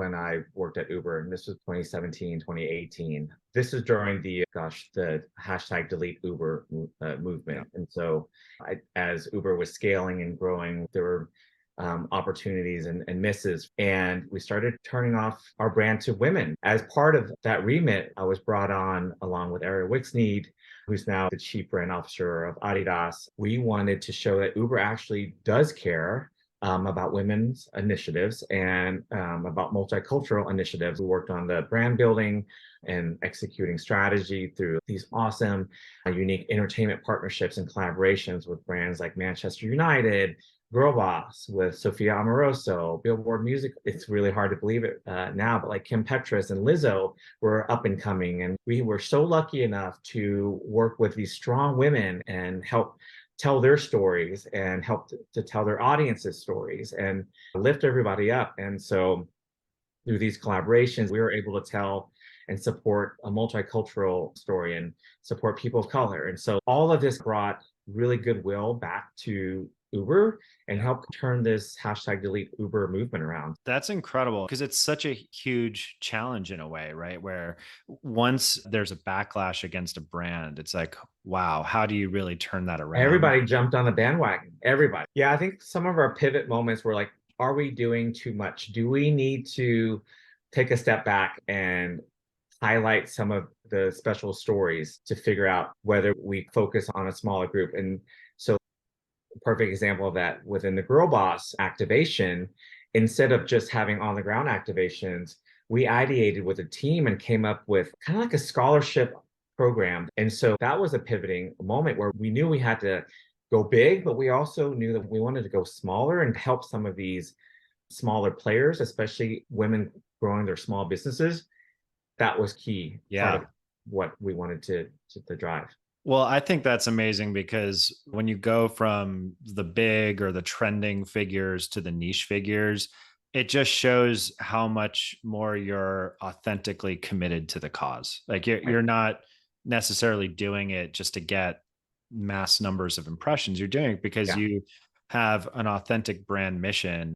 when I worked at Uber, and this was 2017, 2018. This is during the hashtag delete Uber movement. And so as Uber was scaling and growing, there were opportunities and misses. And we started turning off our brand to women. As part of that remit, I was brought on along with Ariel Wixneed, who's now the chief brand officer of Adidas. We wanted to show that Uber actually does care about women's initiatives and about multicultural initiatives. We worked on the brand building and executing strategy through these awesome, unique entertainment partnerships and collaborations with brands like Manchester United, Girl Boss, with Sophia Amoroso, Billboard Music. It's really hard to believe it now, but like Kim Petras and Lizzo were up and coming. And we were so lucky enough to work with these strong women and help tell their stories and help to tell their audiences stories and lift everybody up. And so through these collaborations, we were able to tell and support a multicultural story and support people of color. And so all of this brought really goodwill back to Uber and help turn this hashtag delete Uber movement around. That's incredible because it's such a huge challenge in a way, right? Where once there's a backlash against a brand, it's like, wow, how do you really turn that around? Everybody jumped on the bandwagon. Everybody. Yeah, I think some of our pivot moments were like, are we doing too much? Do we need to take a step back and highlight some of the special stories to figure out whether we focus on a smaller group? And so perfect example of that within the Girl Boss activation, instead of just having on the ground activations, we ideated with a team and came up with kind of like a scholarship program. And so that was a pivoting moment where we knew we had to go big, but we also knew that we wanted to go smaller and help some of these smaller players, especially women growing their small businesses. That was key part Yeah. of what we wanted to drive. Well, I think that's amazing because when you go from the big or the trending figures to the niche figures, it just shows how much more you're authentically committed to the cause. Like Right. you're not necessarily doing it just to get mass numbers of impressions. You're doing it because Yeah. you have an authentic brand mission